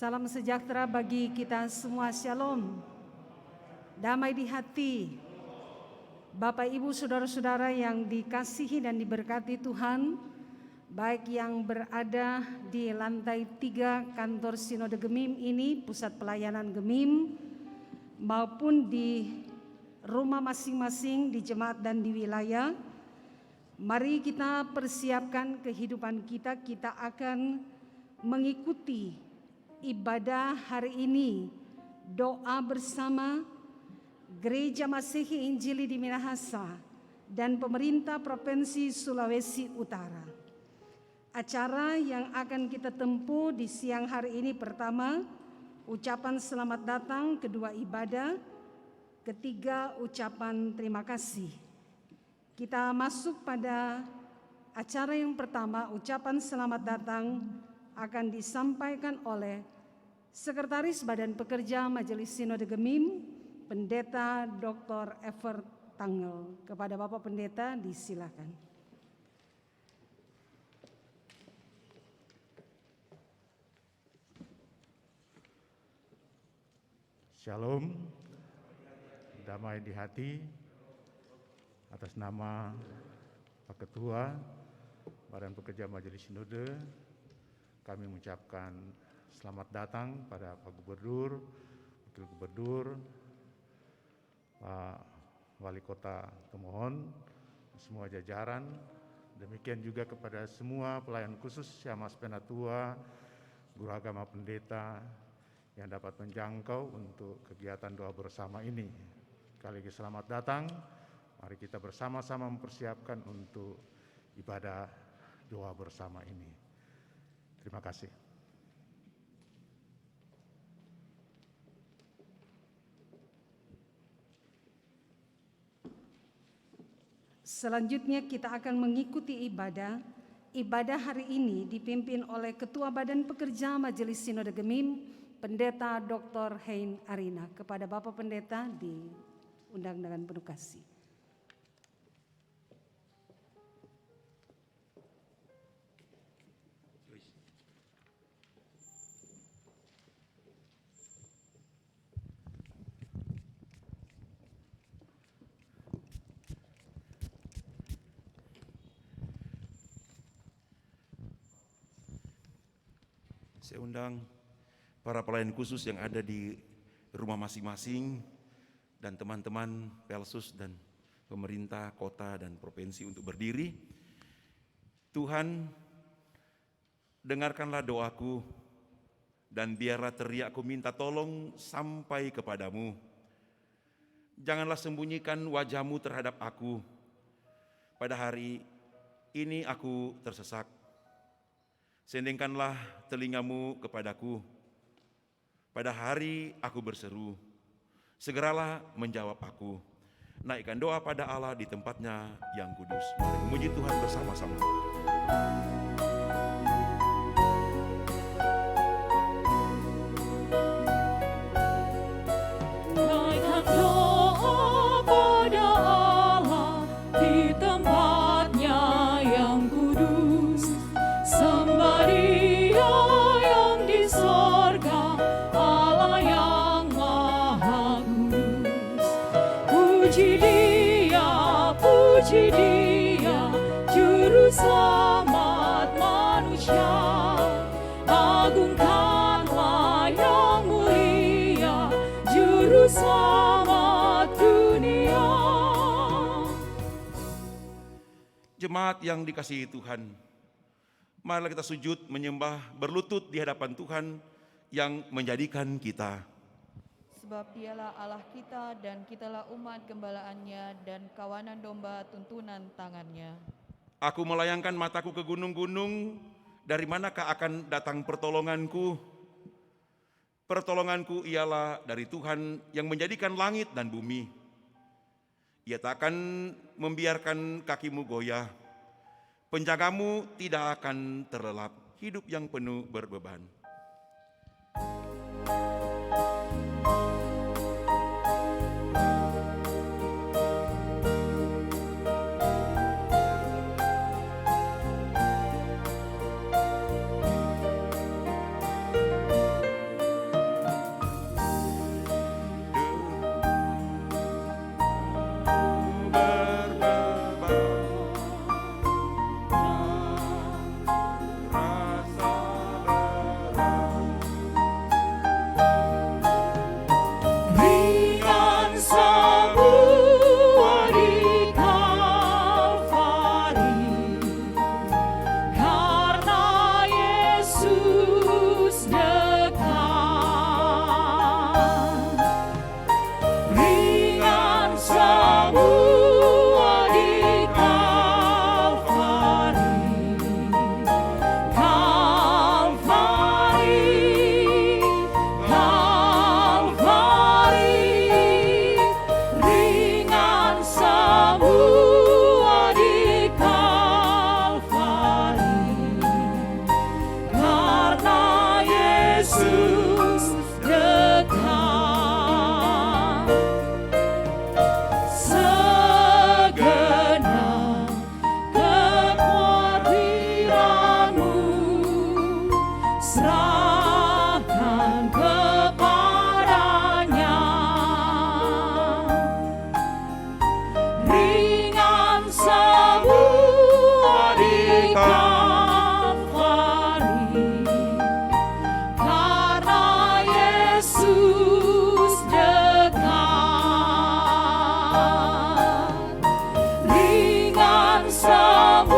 Salam sejahtera bagi kita semua, shalom. Damai di hati. Bapak, Ibu, Saudara-saudara yang dikasihi dan diberkati Tuhan, baik yang berada di lantai 3 kantor Sinode Gemim ini, pusat pelayanan Gemim, maupun di rumah masing-masing di jemaat dan di wilayah. Mari kita persiapkan kehidupan kita. Kita akan mengikuti ibadah hari ini, doa bersama Gereja Masehi Injili di Minahasa dan pemerintah Provinsi Sulawesi Utara. Acara yang akan kita tempuh di siang hari ini, pertama, ucapan selamat datang, kedua ibadah, ketiga ucapan terima kasih. Kita masuk pada acara yang pertama. Ucapan selamat datang akan disampaikan oleh Sekretaris Badan Pekerja Majelis Sinode Gemim, Pendeta Dr. Evert Tangel. Kepada Bapak Pendeta disilakan. Shalom, damai di hati. Atas nama Pak Ketua Badan Pekerja Majelis Sinode, kami mengucapkan selamat datang pada Pak Gubernur, Wakil Gubernur, Pak Wali Kota Tomohon, semua jajaran. Demikian juga kepada semua pelayan khusus Syamas Penatua, guru agama, pendeta yang dapat menjangkau untuk kegiatan doa bersama ini. Sekali lagi selamat datang. Mari kita bersama-sama mempersiapkan untuk ibadah doa bersama ini. Terima kasih. Selanjutnya kita akan mengikuti ibadah. Ibadah hari ini dipimpin oleh Ketua Badan Pekerja Majelis Sinode Gemim, Pendeta Dr. Hein Arina. Kepada Bapak Pendeta diundang dengan penuh kasih. Saya undang para pelayan khusus yang ada di rumah masing-masing dan teman-teman Pelsus dan pemerintah kota dan provinsi untuk berdiri. Tuhan, dengarkanlah doaku dan biarlah teriakku minta tolong sampai kepadamu. Janganlah sembunyikan wajahmu terhadap aku. Pada hari ini aku tersesak. Sendengkanlah telingamu kepadaku. Pada hari aku berseru, segeralah menjawab aku. Naikkan doa pada Allah di tempatnya yang kudus. Mari memuji Tuhan bersama-sama. Naikkan doa pada Allah di tempatnya yang kudus. Sembah Dia yang di sorga, Allah yang maha kudus. Puji Dia, Juru Selamat manusia. Agungkanlah yang mulia, Juru Selamat dunia. Jemaat yang dikasihi Tuhan, marilah kita sujud menyembah berlutut di hadapan Tuhan yang menjadikan kita. Sebab Dialah Allah kita dan kitalah umat gembalaannya dan kawanan domba tuntunan tangannya. Aku melayangkan mataku ke gunung-gunung, dari manakah akan datang pertolonganku? Pertolonganku ialah dari Tuhan yang menjadikan langit dan bumi. Ia tak akan membiarkan kakimu goyah. Penjagamu tidak akan terlelap, hidup yang penuh berbeban. semua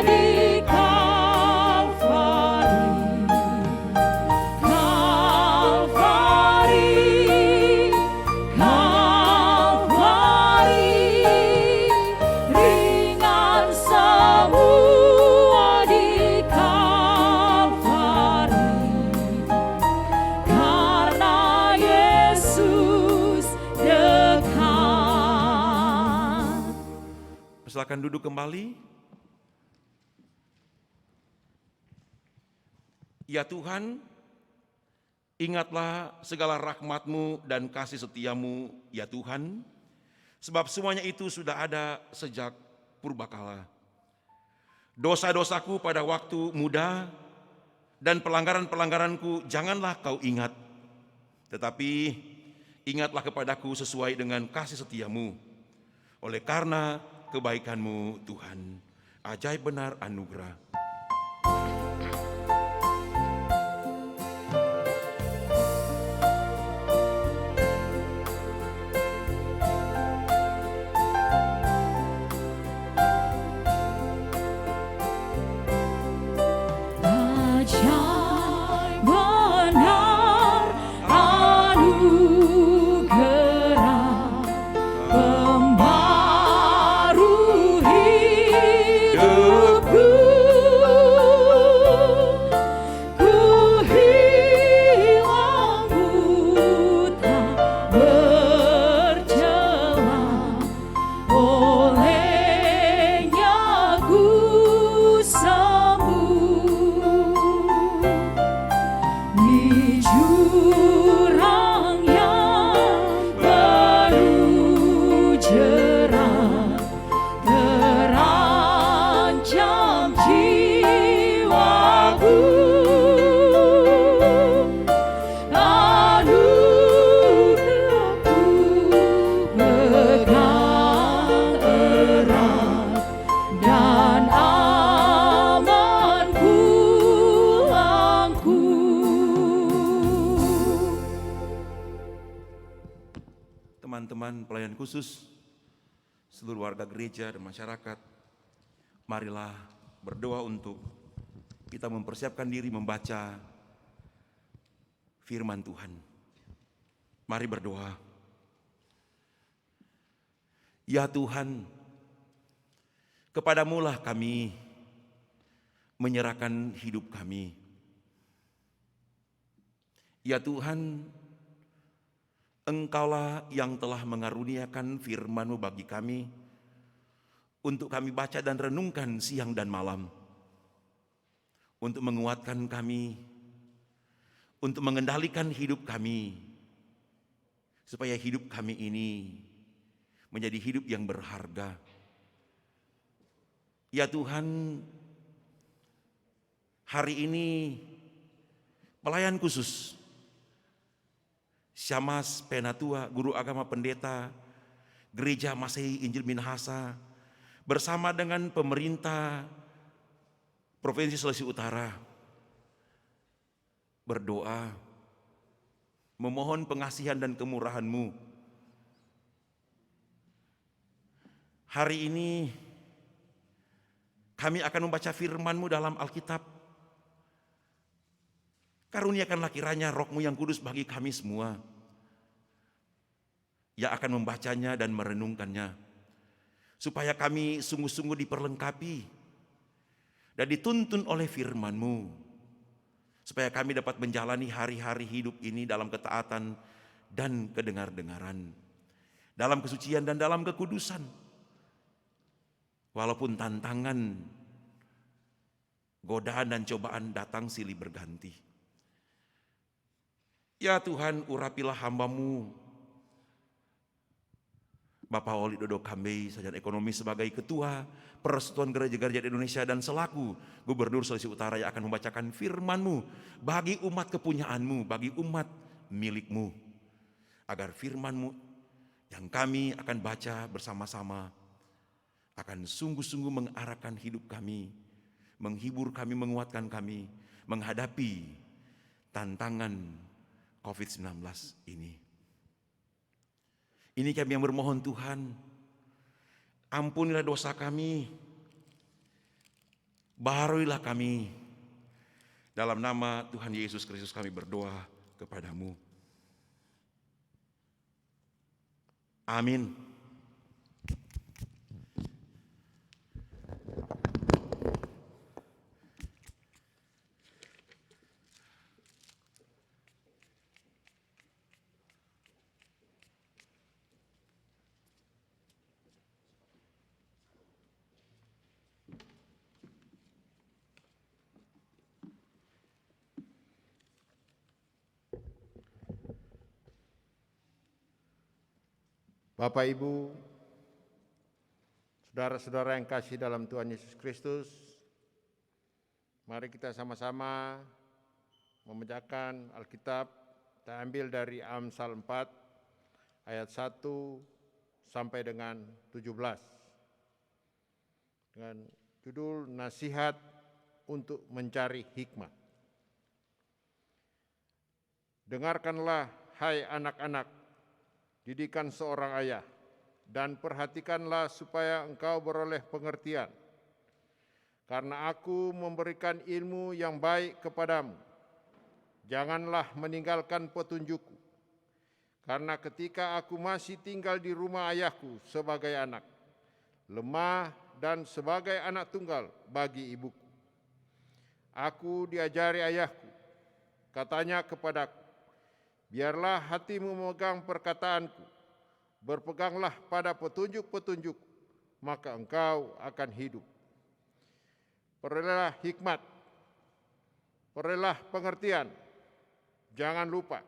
di Kalvari, Kalvari, Kalvari, ringan semua di Kalvari, karena Yesus dekat. Silakan duduk kembali. Ya Tuhan, ingatlah segala rahmat-Mu dan kasih setia-Mu, ya Tuhan, sebab semuanya itu sudah ada sejak purbakala. Dosa-dosaku pada waktu muda dan pelanggaran-pelanggaranku janganlah Kau ingat, tetapi ingatlah kepadaku sesuai dengan kasih setia-Mu. Oleh karena kebaikan-Mu Tuhan, ajaib benar anugerah. Ajaib benar anugerah, pembaru hidupku. Ku hilang buta bercela, olehnya ku di jurang yang penuh jerat, terancam jiwaku. Anugerah-Ku pegang erat dan aman pulangku. Teman-teman pelayan khusus, seluruh warga gereja dan masyarakat, marilah berdoa untuk kita mempersiapkan diri membaca firman Tuhan. Mari berdoa. Ya Tuhan, kepadamu-lah kami menyerahkan hidup kami. Ya Tuhan, Engkaulah yang telah mengaruniakan firman-Mu bagi kami, untuk kami baca dan renungkan siang dan malam, untuk menguatkan kami, untuk mengendalikan hidup kami, supaya hidup kami ini menjadi hidup yang berharga. Ya Tuhan, hari ini pelayan khusus Syammas Penatua, guru agama pendeta Gereja Masehi Injil Minahasa, bersama dengan pemerintah Provinsi Sulawesi Utara, berdoa, memohon pengasihan dan kemurahan-Mu. Hari ini kami akan membaca firman-Mu dalam Alkitab. Karuniakanlah kiranya Roh-Mu yang kudus bagi kami semua, yang akan membacanya dan merenungkannya, supaya kami sungguh-sungguh diperlengkapi dan dituntun oleh firman-Mu, supaya kami dapat menjalani hari-hari hidup ini dalam ketaatan dan kedengar-dengaran, dalam kesucian dan dalam kekudusan. Walaupun tantangan, godaan dan cobaan datang silih berganti. Ya Tuhan, urapilah hamba-Mu Bapak Oli Dodo Kambei, Sarjana Ekonomi, sebagai Ketua Persekutuan Gereja-Gereja di Indonesia dan selaku Gubernur Sulawesi Utara yang akan membacakan firman-Mu bagi umat kepunyaan-Mu, bagi umat milik-Mu, agar firman-Mu yang kami akan baca bersama-sama akan sungguh-sungguh mengarahkan hidup kami, menghibur kami, menguatkan kami menghadapi tantangan COVID-19 ini. Ini kami yang bermohon Tuhan, Ampunilah dosa kami, baharuilah kami. Dalam nama Tuhan Yesus Kristus kami berdoa kepadamu. Amin. Bapak, Ibu, saudara-saudara yang kasih dalam Tuhan Yesus Kristus, mari kita sama-sama membacakan Alkitab. Kita ambil dari Amsal 4 ayat 1 sampai dengan 17 dengan judul Nasihat untuk Mencari Hikmat. Dengarkanlah, hai anak-anak, didikan seorang ayah, dan perhatikanlah supaya engkau beroleh pengertian. Karena aku memberikan ilmu yang baik kepadamu, janganlah meninggalkan petunjukku. Karena ketika aku masih tinggal di rumah ayahku sebagai anak, lemah dan sebagai anak tunggal bagi ibuku, aku diajari ayahku, katanya kepadaku, biarlah hatimu memegang perkataanku, berpeganglah pada petunjuk-petunjuk, maka engkau akan hidup. Perolehlah hikmat, perolehlah pengertian, jangan lupa,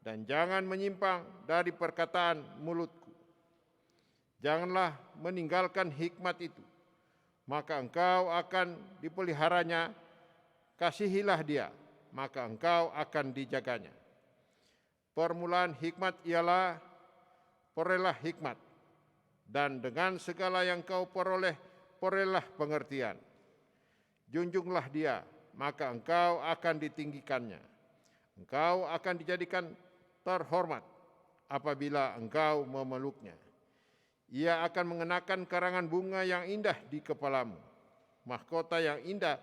dan jangan menyimpang dari perkataan mulutku. Janganlah meninggalkan hikmat itu, maka engkau akan dipeliharanya. Kasihilah dia, maka engkau akan dijaganya. Permulaan hikmat ialah perolehlah hikmat, dan dengan segala yang kau peroleh, perolehlah pengertian. Junjunglah dia, maka engkau akan ditinggikannya. Engkau akan dijadikan terhormat apabila engkau memeluknya. Ia akan mengenakan karangan bunga yang indah di kepalamu. Mahkota yang indah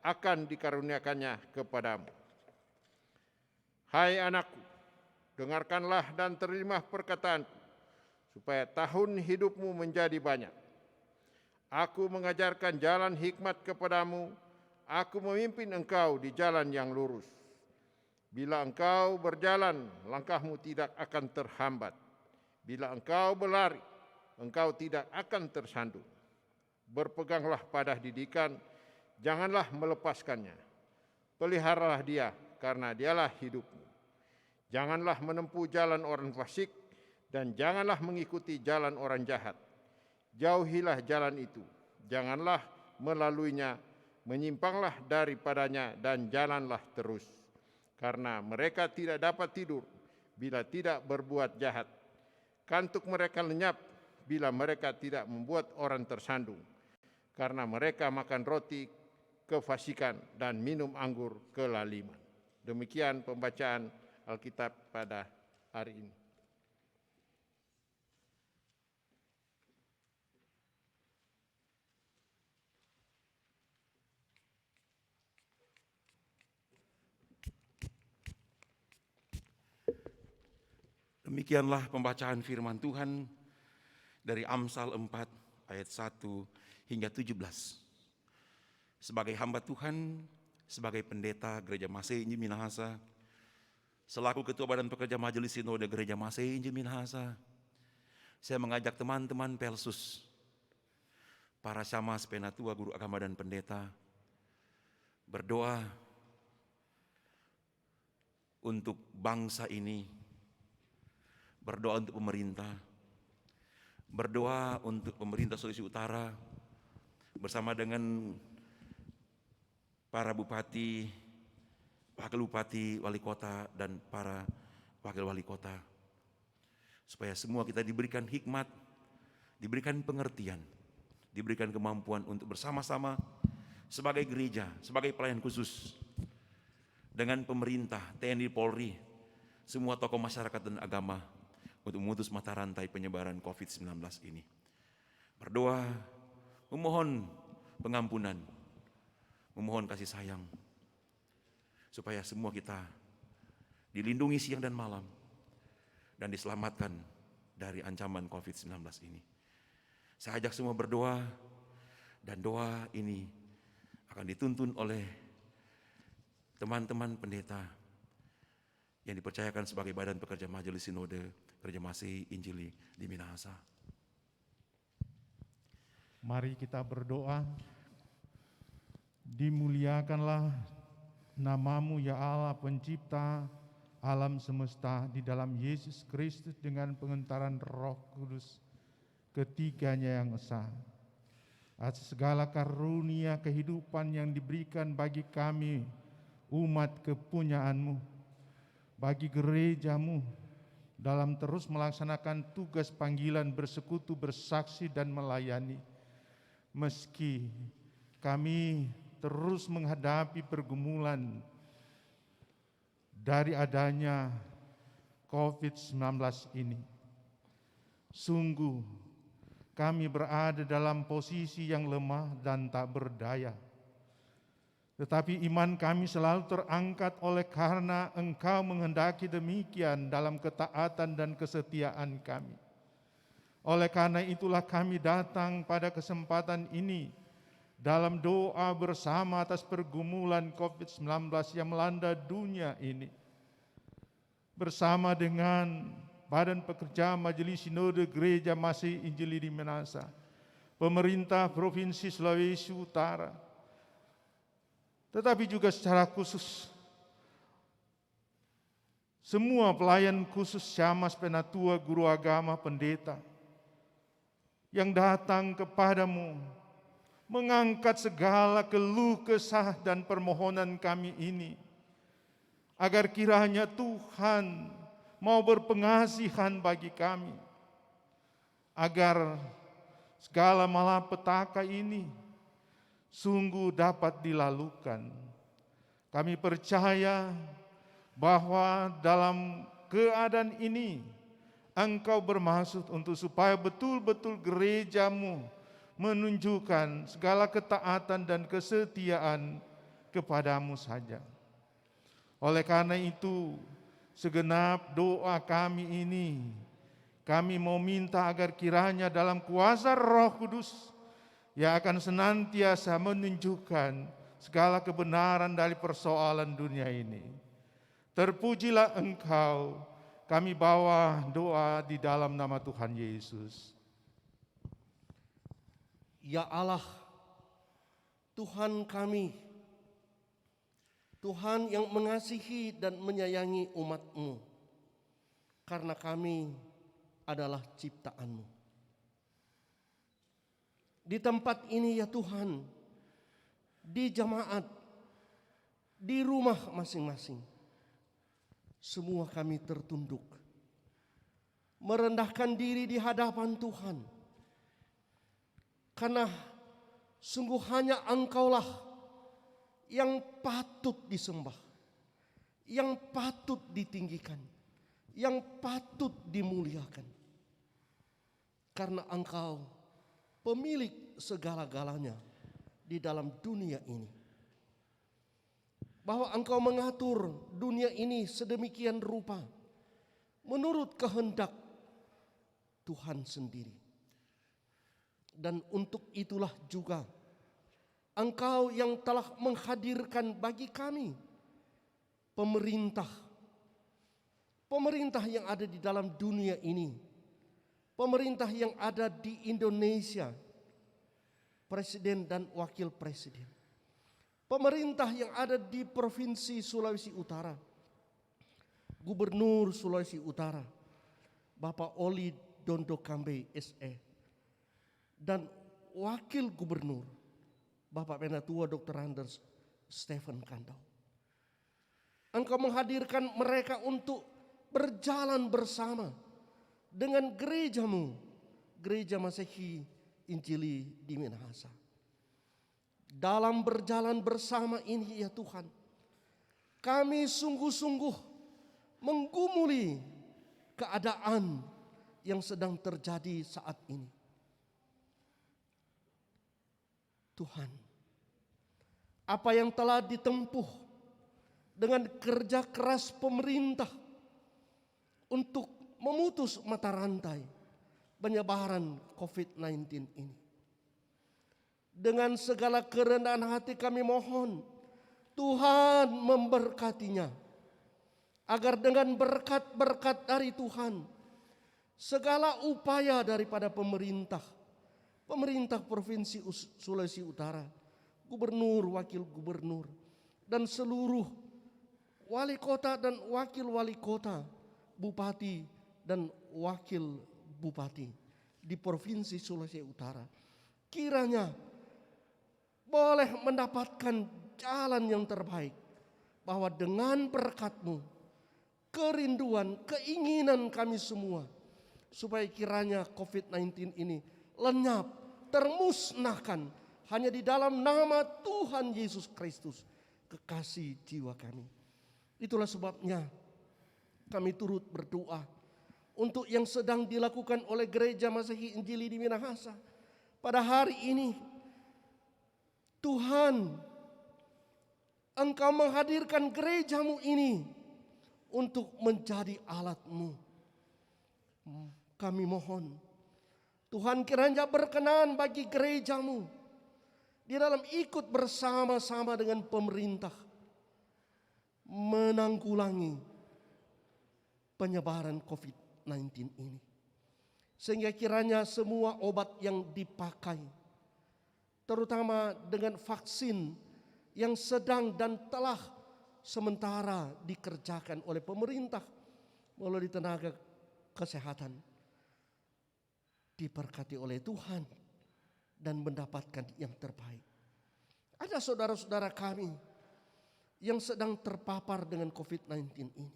akan dikaruniakannya kepadamu. Hai anakku, dengarkanlah dan terimalah perkataanku, supaya tahun hidupmu menjadi banyak. Aku mengajarkan jalan hikmat kepadamu, aku memimpin engkau di jalan yang lurus. Bila engkau berjalan, langkahmu tidak akan terhambat. Bila engkau berlari, engkau tidak akan tersandung. Berpeganglah pada didikan, janganlah melepaskannya. Peliharalah dia, karena dialah hidupmu. Janganlah menempuh jalan orang fasik, dan janganlah mengikuti jalan orang jahat. Jauhilah jalan itu, janganlah melaluinya, menyimpanglah daripadanya dan jalanlah terus. Karena mereka tidak dapat tidur bila tidak berbuat jahat. Kantuk mereka lenyap bila mereka tidak membuat orang tersandung. Karena mereka makan roti kefasikan dan minum anggur kelaliman. Demikian pembacaan Alkitab pada hari ini. Demikianlah pembacaan firman Tuhan dari Amsal 4 ayat 1 hingga 17. Sebagai hamba Tuhan, sebagai pendeta Gereja Masih Injil Minahasa, selaku Ketua Badan Pekerja Majelis Sinode Gereja Masih Injil Minahasa, saya mengajak teman-teman Pelsus, para syamah, penatua, guru agama dan pendeta, berdoa untuk bangsa ini, berdoa untuk pemerintah, berdoa untuk pemerintah Sulawesi Utara bersama dengan para bupati, wakil bupati, wali kota, dan para wakil wali kota, supaya semua kita diberikan hikmat, diberikan pengertian, diberikan kemampuan untuk bersama-sama sebagai gereja, sebagai pelayan khusus dengan pemerintah, TNI, Polri, semua tokoh masyarakat dan agama untuk memutus mata rantai penyebaran COVID-19 ini. berdoa, memohon pengampunan, memohon kasih sayang, supaya semua kita dilindungi siang dan malam dan diselamatkan dari ancaman COVID-19 ini. Saya ajak semua berdoa, dan doa ini akan dituntun oleh teman-teman pendeta yang dipercayakan sebagai badan pekerja Majelis Sinode Gereja Masih Injili di Minahasa. Mari kita berdoa. Dimuliakanlah namamu ya Allah, pencipta alam semesta, di dalam Yesus Kristus dengan pengentaran Roh Kudus, ketiganya yang esa. Atas segala karunia kehidupan yang diberikan bagi kami, umat kepunyaanmu, bagi gerejamu, dalam terus melaksanakan tugas panggilan bersekutu, bersaksi, dan melayani. Meski kami terus menghadapi pergumulan dari adanya COVID-19 ini, sungguh kami berada dalam posisi yang lemah dan tak berdaya. Tetapi iman kami selalu terangkat oleh karena Engkau menghendaki demikian dalam ketaatan dan kesetiaan kami. Oleh karena itulah kami datang pada kesempatan ini dalam doa bersama atas pergumulan COVID-19 yang melanda dunia ini. Bersama dengan Badan Pekerja Majelis Sinode Gereja Masih Injili di Minahasa, pemerintah Provinsi Sulawesi Utara, tetapi juga secara khusus semua pelayan khusus Syamas Penatua, guru agama, pendeta yang datang kepadamu mengangkat segala keluh kesah dan permohonan kami ini, agar kiranya Tuhan mau berpengasihan bagi kami, agar segala malapetaka ini sungguh dapat dilalukan. Kami percaya bahwa dalam keadaan ini Engkau bermaksud untuk supaya betul-betul gerejamu menunjukkan segala ketaatan dan kesetiaan kepadamu saja. Oleh karena itu, segenap doa kami ini, kami mau minta agar kiranya dalam kuasa Roh Kudus yang akan senantiasa menunjukkan segala kebenaran dari persoalan dunia ini. Terpujilah Engkau, kami bawa doa di dalam nama Tuhan Yesus. Ya Allah, Tuhan kami, Tuhan yang mengasihi dan menyayangi umat-Mu, karena kami adalah ciptaan-Mu. Di tempat ini ya Tuhan, di jemaat, di rumah masing-masing, semua kami tertunduk, merendahkan diri di hadapan Tuhan, karena sungguh hanya Engkaulah yang patut disembah, yang patut ditinggikan, yang patut dimuliakan. Karena Engkau pemilik segala-galanya di dalam dunia ini. Bahwa Engkau mengatur dunia ini sedemikian rupa menurut kehendak Tuhan sendiri. Dan untuk itulah juga Engkau yang telah menghadirkan bagi kami pemerintah yang ada di dalam dunia ini, pemerintah yang ada di Indonesia, presiden dan wakil presiden, pemerintah yang ada di Provinsi Sulawesi Utara, Gubernur Sulawesi Utara, Bapak Oli Dondo Kambe SE, dan wakil gubernur Bapak Penatua Dr. Anders Stephen Kandau. Engkau menghadirkan mereka untuk berjalan bersama dengan gerejamu, Gereja Masehi Injili di Minahasa. Dalam berjalan bersama ini ya Tuhan, kami sungguh-sungguh menggumuli keadaan yang sedang terjadi saat ini. Tuhan, apa yang telah ditempuh dengan kerja keras pemerintah untuk memutus mata rantai penyebaran COVID-19 ini. Dengan segala kerendahan hati kami mohon Tuhan memberkatinya, agar dengan berkat-berkat dari Tuhan, segala upaya daripada pemerintah Provinsi Sulawesi Utara, gubernur, wakil gubernur, dan seluruh wali kota dan wakil wali kota, bupati dan wakil bupati di Provinsi Sulawesi Utara, kiranya boleh mendapatkan jalan yang terbaik, bahwa dengan berkat-Mu, kerinduan, keinginan kami semua, supaya kiranya COVID-19 ini lenyap, termusnahkan hanya di dalam nama Tuhan Yesus Kristus, kekasih jiwa kami. Itulah sebabnya kami turut berdoa untuk yang sedang dilakukan oleh Gereja Masehi Injili di Minahasa pada hari ini. Tuhan, Engkau menghadirkan gereja-Mu ini untuk menjadi alat-Mu. Kami mohon, Tuhan kiranya berkenan bagi gereja-Mu di dalam ikut bersama-sama dengan pemerintah menanggulangi penyebaran COVID-19 ini. Sehingga kiranya semua obat yang dipakai, terutama dengan vaksin yang sedang dan telah sementara dikerjakan oleh pemerintah melalui tenaga kesehatan, diberkati oleh Tuhan dan mendapatkan yang terbaik. Ada saudara-saudara kami yang sedang terpapar dengan COVID-19 ini.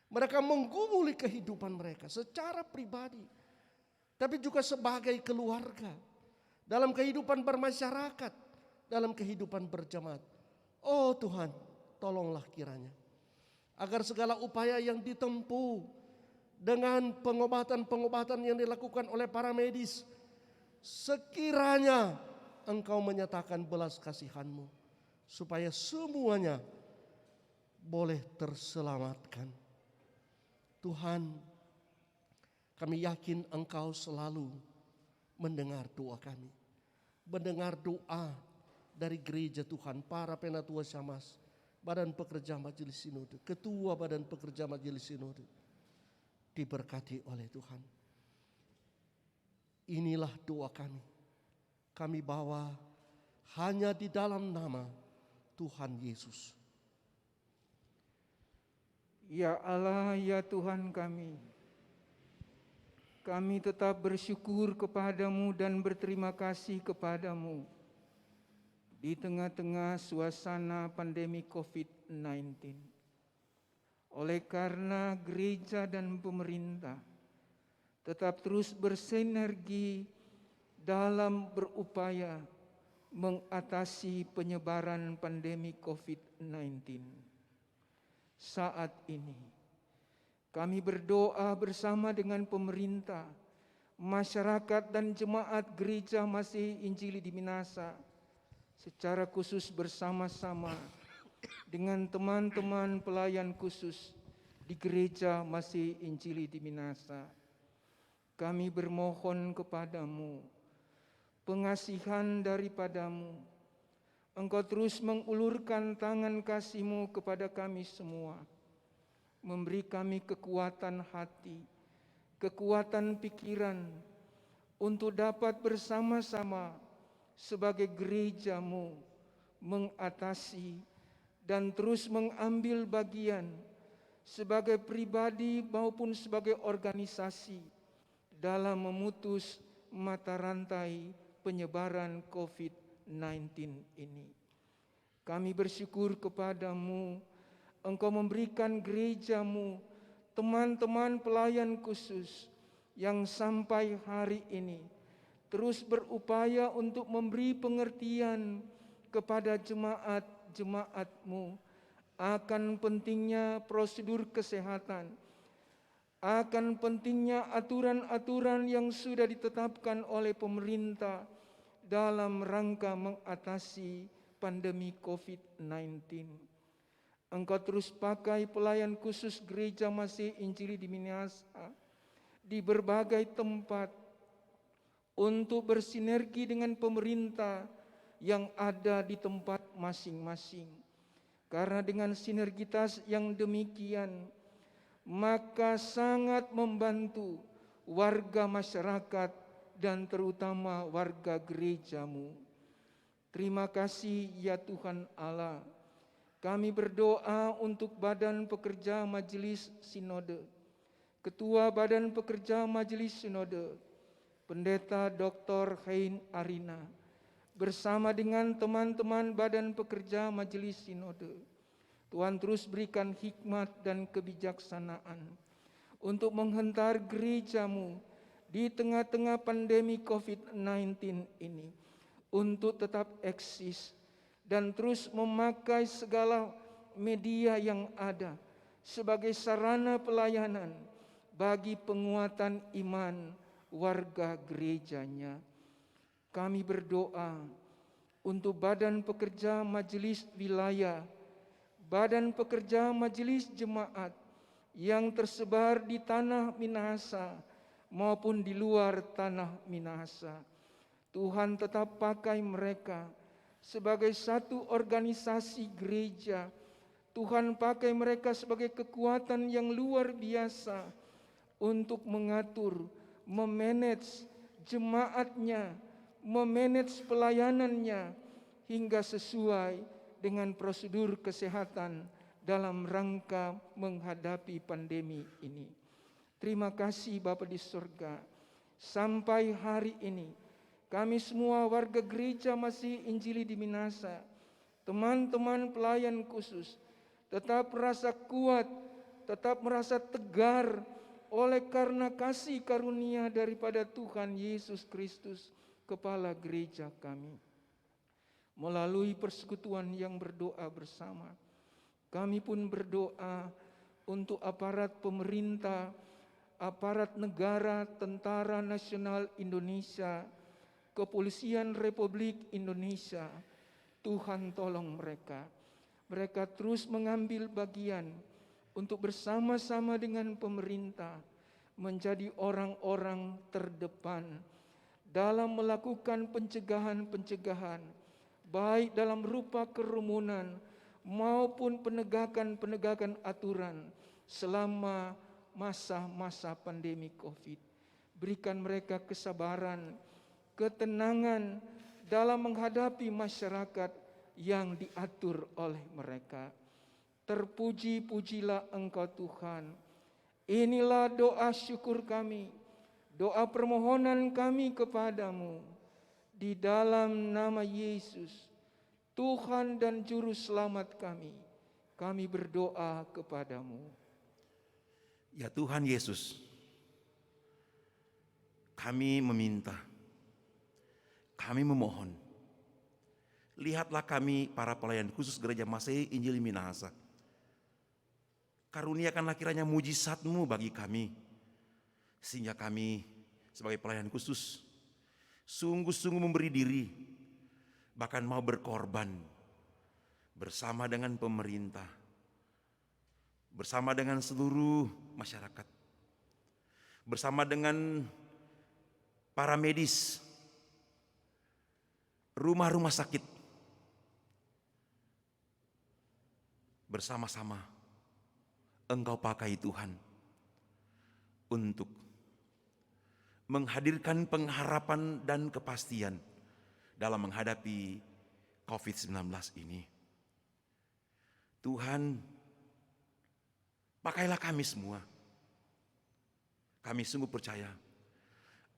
Mereka menggumuli kehidupan mereka secara pribadi, tapi juga sebagai keluarga, dalam kehidupan bermasyarakat, dalam kehidupan berjemaat. Oh Tuhan, tolonglah kiranya, agar segala upaya yang ditempuh dengan pengobatan-pengobatan yang dilakukan oleh para medis, sekiranya Engkau menyatakan belas kasihan-Mu, supaya semuanya boleh terselamatkan. Tuhan, kami yakin Engkau selalu mendengar doa kami, mendengar doa dari gereja Tuhan, para penatua Syamas, Badan Pekerja Majelis Sinode, Ketua Badan Pekerja Majelis Sinode, diberkati oleh Tuhan. Inilah doa kami. Kami bawa hanya di dalam nama Tuhan Yesus. Ya Allah, ya Tuhan kami tetap bersyukur kepadamu dan berterima kasih kepadamu di tengah-tengah suasana pandemi COVID-19. Oleh karena gereja dan pemerintah tetap terus bersinergi dalam berupaya mengatasi penyebaran pandemi COVID-19. Saat ini kami berdoa bersama dengan pemerintah, masyarakat dan jemaat Gereja Masehi Injili di Minahasa, secara khusus bersama-sama dengan teman-teman pelayan khusus di Gereja Masehi Injili di Minahasa. Kami bermohon kepadamu, pengasihan daripadamu. Engkau terus mengulurkan tangan kasih-Mu kepada kami semua, memberi kami kekuatan hati, kekuatan pikiran, untuk dapat bersama-sama sebagai gereja-Mu mengatasi dan terus mengambil bagian sebagai pribadi maupun sebagai organisasi dalam memutus mata rantai penyebaran COVID-19 ini. Kami bersyukur kepadamu, Engkau memberikan gereja-Mu teman-teman pelayan khusus yang sampai hari ini terus berupaya untuk memberi pengertian kepada jemaat-jemaat-Mu akan pentingnya prosedur kesehatan, akan pentingnya aturan-aturan yang sudah ditetapkan oleh pemerintah dalam rangka mengatasi pandemi COVID-19. Engkau terus pakai pelayan khusus Gereja Masih Injili di Minahasa di berbagai tempat untuk bersinergi dengan pemerintah yang ada di tempat masing-masing. Karena dengan sinergitas yang demikian, maka sangat membantu warga masyarakat dan terutama warga gerejamu. Terima kasih ya Tuhan Allah. Kami berdoa untuk Badan Pekerja Majelis Sinode, Ketua Badan Pekerja Majelis Sinode, Pendeta Dr. Hein Arina, bersama dengan teman-teman Badan Pekerja Majelis Sinode. Tuhan terus berikan hikmat dan kebijaksanaan untuk menghentar gerejamu di tengah-tengah pandemi COVID-19 ini untuk tetap eksis dan terus memakai segala media yang ada sebagai sarana pelayanan bagi penguatan iman warga gerejanya. Kami berdoa untuk Badan Pekerja Majelis Wilayah, Badan Pekerja Majelis Jemaat yang tersebar di tanah Minahasa maupun di luar tanah Minahasa. Tuhan tetap pakai mereka sebagai satu organisasi gereja. Tuhan pakai mereka sebagai kekuatan yang luar biasa untuk mengatur, memanage jemaatnya, memanage pelayanannya hingga sesuai dengan prosedur kesehatan dalam rangka menghadapi pandemi ini. Terima kasih Bapa di surga. Sampai hari ini kami semua warga gereja Masih Injili di Minahasa, teman-teman pelayan khusus, tetap merasa kuat, tetap merasa tegar oleh karena kasih karunia daripada Tuhan Yesus Kristus, Kepala gereja kami. Melalui persekutuan yang berdoa bersama, kami pun berdoa untuk aparat pemerintah, aparat negara, Tentara Nasional Indonesia, Kepolisian Republik Indonesia. Tuhan tolong mereka. Mereka terus mengambil bagian untuk bersama-sama dengan pemerintah menjadi orang-orang terdepan dalam melakukan pencegahan-pencegahan, baik dalam rupa kerumunan maupun penegakan-penegakan aturan selama masa-masa pandemi COVID. Berikan mereka kesabaran, ketenangan dalam menghadapi masyarakat yang diatur oleh mereka. Terpuji-pujilah Engkau Tuhan. Inilah doa syukur kami, doa permohonan kami kepadamu. Di dalam nama Yesus, Tuhan dan Juru Selamat kami berdoa kepadamu. Ya Tuhan Yesus, kami meminta, kami memohon, lihatlah kami para pelayan khusus Gereja Masih Injili Minahasa. Karuniakanlah kiranya mujizat-Mu bagi kami, sehingga kami sebagai pelayan khusus sungguh-sungguh memberi diri, bahkan mau berkorban bersama dengan pemerintah, bersama dengan seluruh masyarakat, bersama dengan para medis, rumah-rumah sakit, bersama-sama Engkau pakai Tuhan untuk menghadirkan pengharapan dan kepastian dalam menghadapi COVID-19 ini. Tuhan, pakailah kami semua. Kami sungguh percaya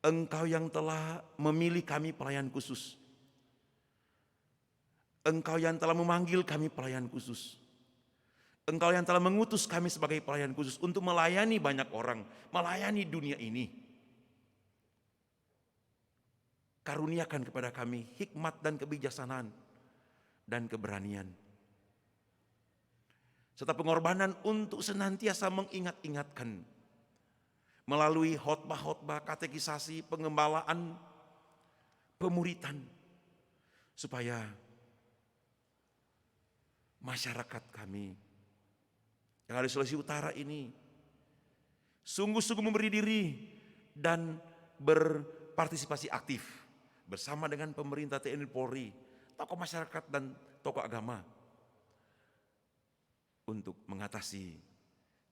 Engkau yang telah memilih kami pelayan khusus. Engkau yang telah memanggil kami pelayan khusus. Engkau yang telah mengutus kami sebagai pelayan khusus untuk melayani banyak orang, melayani dunia ini. Karuniakan kepada kami hikmat dan kebijaksanaan dan keberanian, serta pengorbanan untuk senantiasa mengingat-ingatkan melalui khotbah-khotbah, katekisasi, pengembalaan, pemuritan, supaya masyarakat kami yang ada di Sulawesi Utara ini sungguh-sungguh memberi diri dan berpartisipasi aktif bersama dengan pemerintah, TNI, Polri, tokoh masyarakat dan tokoh agama untuk mengatasi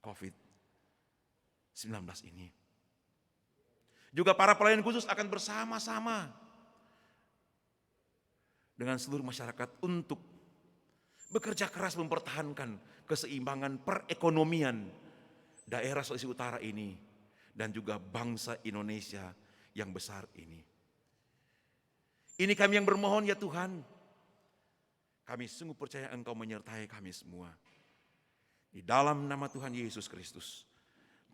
COVID-19 ini. Juga para pelayan khusus akan bersama-sama dengan seluruh masyarakat untuk bekerja keras mempertahankan keseimbangan perekonomian daerah Sulawesi Utara ini dan juga bangsa Indonesia yang besar ini. Ini kami yang bermohon ya Tuhan. Kami sungguh percaya Engkau menyertai kami semua. Di dalam nama Tuhan Yesus Kristus,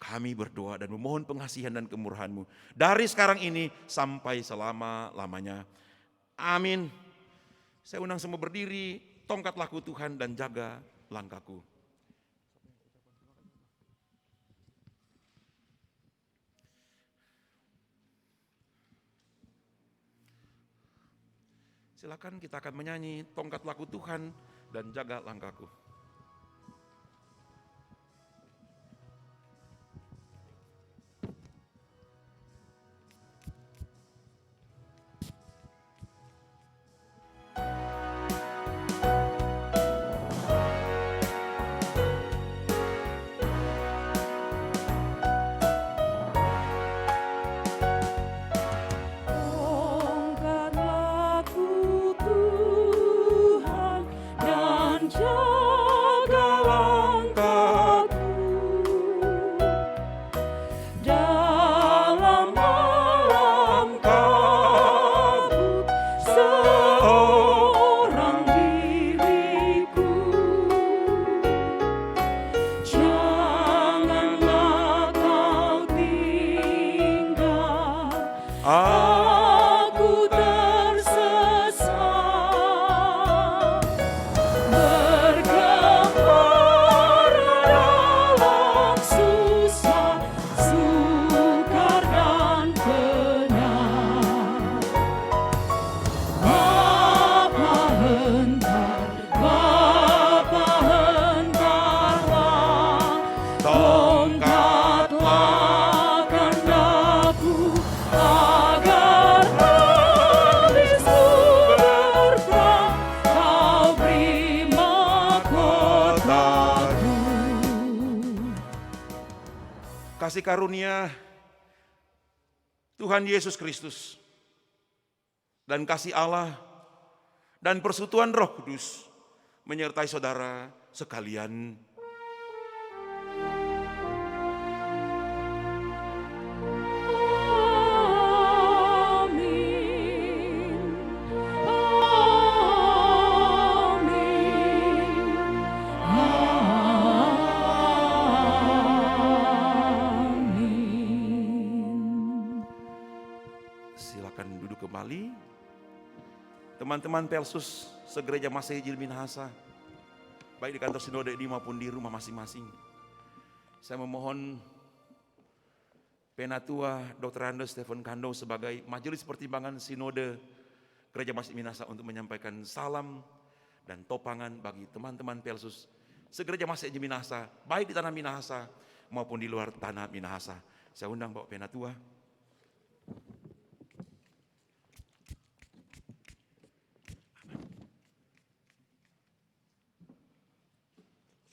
kami berdoa dan memohon pengasihan dan kemurahan-Mu dari sekarang ini sampai selama-lamanya. Amin. Saya undang semua berdiri, tongkat laku Tuhan dan jaga langkahku. Silakan, kita akan menyanyi tongkat laku Tuhan dan jaga langkahku. Tongkat laku Tuhan dan jaga langkahku dalam malam kabut seorang diriku. Janganlah kau tinggal aku tersesat, bergembira dalam susah, sukar dan penat. Bapa hentarlah tongkatlah kandaku agar habis berperang kau beri mahkotaku. Kasih karunia Tuhan Yesus Kristus dan kasih Allah dan persekutuan Roh Kudus menyertai saudara sekalian. Amin. Amin. Amin. Silakan duduk kembali. Teman-teman Pelsus segereja Masehi Jil Minahasa, baik di kantor sinode ini maupun di rumah masing-masing. Saya memohon Penatua Dr. Andes Stephen Kando sebagai Majelis Pertimbangan Sinode Gereja Masehi Minahasa untuk menyampaikan salam dan topangan bagi teman-teman Pelsus segereja Masehi Jil Minahasa, baik di tanah Minahasa maupun di luar tanah Minahasa. Saya undang Bapak Penatua.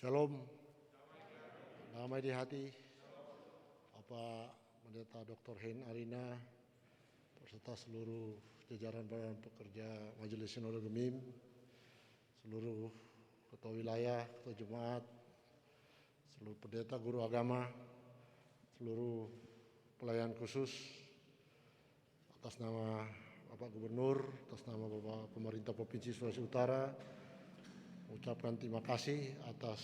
Shalom, damai di hati, Bapak Pendeta Dr. Hein Arina, beserta seluruh jajaran badan pekerja Majelis Sinode Gemim, seluruh ketua wilayah, ketua jemaat, seluruh pendeta, guru agama, seluruh pelayan khusus, atas nama Bapak Gubernur, atas nama Bapak Pemerintah Provinsi Sulawesi Utara, ucapkan terima kasih atas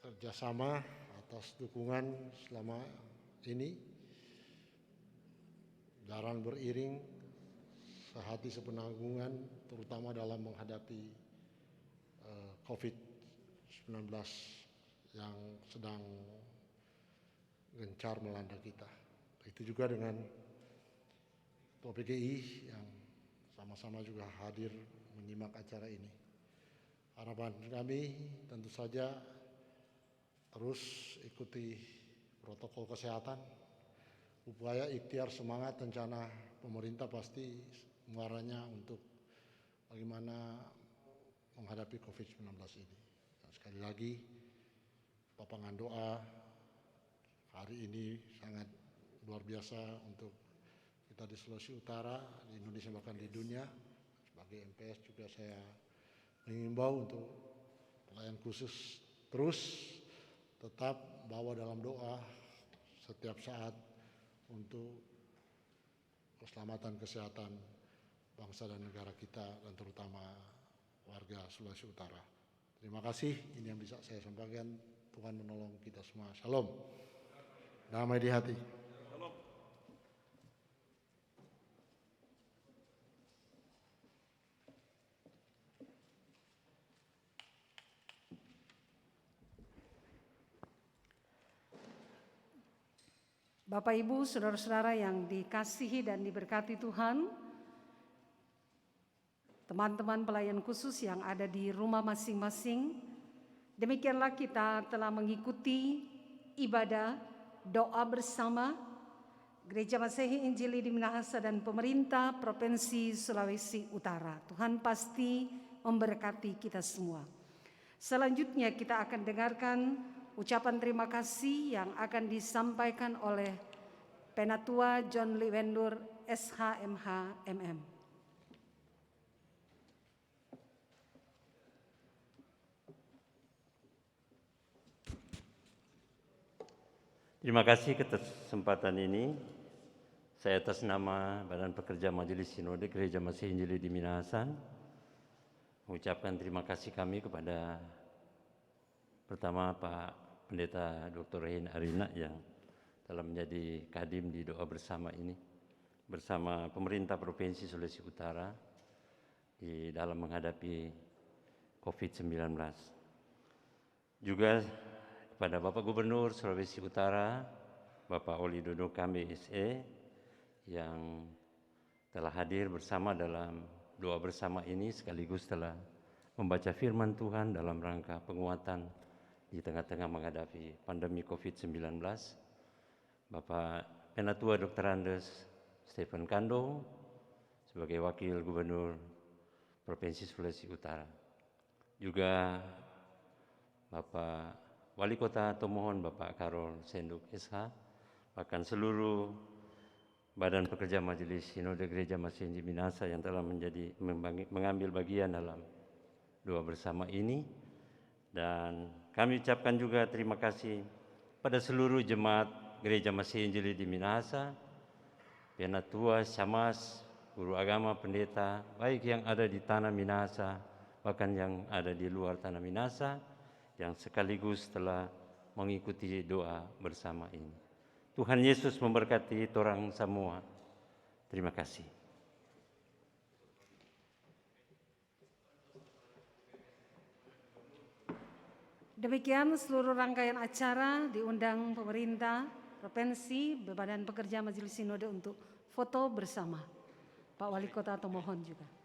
kerjasama, atas dukungan selama ini. Jarang beriring, sehati sepenanggungan, terutama dalam menghadapi COVID-19 yang sedang gencar melanda kita. Itu juga dengan Ketua PGI yang sama-sama juga hadir menyimak acara ini. Harapan kami tentu saja terus ikuti protokol kesehatan, upaya ikhtiar semangat rencana pemerintah pasti muaranya untuk bagaimana menghadapi COVID-19 ini. Dan sekali lagi, papangan doa hari ini sangat luar biasa untuk kita di Sulawesi Utara, di Indonesia bahkan di dunia. Sebagai MPS juga saya mengimbau untuk pelayan khusus terus tetap bawa dalam doa setiap saat untuk keselamatan kesehatan bangsa dan negara kita dan terutama warga Sulawesi Utara. Terima kasih, ini yang bisa saya sampaikan. Tuhan menolong kita semua. Shalom. Damai di hati. Bapak, Ibu, saudara-saudara yang dikasihi dan diberkati Tuhan, teman-teman pelayan khusus yang ada di rumah masing-masing, demikianlah kita telah mengikuti ibadah doa bersama Gereja Masehi Injili di Minahasa dan pemerintah Provinsi Sulawesi Utara. Tuhan pasti memberkati kita semua. Selanjutnya kita akan dengarkan ucapan terima kasih yang akan disampaikan oleh Penatua John Liwendur SHMH MM. Terima kasih kesempatan ini. Saya atas nama Badan Pekerja Majelis Sinode Gereja Masehi Injili di Minahasa mengucapkan terima kasih kami kepada pertama Pak Pendeta Dr. Rehin Arina yang telah menjadi kadim di doa bersama ini bersama pemerintah Provinsi Sulawesi Utara di dalam menghadapi COVID-19. Juga kepada Bapak Gubernur Sulawesi Utara, Bapak Oli Dodo Kambe SE yang telah hadir bersama dalam doa bersama ini sekaligus telah membaca firman Tuhan dalam rangka penguatan di tengah-tengah menghadapi pandemi COVID-19. Bapak Penatua Dr. Andes Stephen Kando sebagai Wakil Gubernur Provinsi Sulawesi Utara. Juga Bapak Wali Kota Tomohon Bapak Karol Senduk SH, bahkan seluruh Badan Pekerja Majelis Sinode Gereja Masehi Injili Minahasa yang telah mengambil bagian dalam doa bersama ini. Dan kami ucapkan juga terima kasih pada seluruh jemaat Gereja Masehi Injili di Minahasa, Penatua, Syamas, guru agama, pendeta, baik yang ada di tanah Minahasa, bahkan yang ada di luar tanah Minahasa, yang sekaligus telah mengikuti doa bersama ini. Tuhan Yesus memberkati orang semua. Terima kasih. Demikian seluruh rangkaian acara diundang pemerintah provinsi, Badan Pekerja Majelis Sinode untuk foto bersama. Pak Wali Kota Tomohon juga.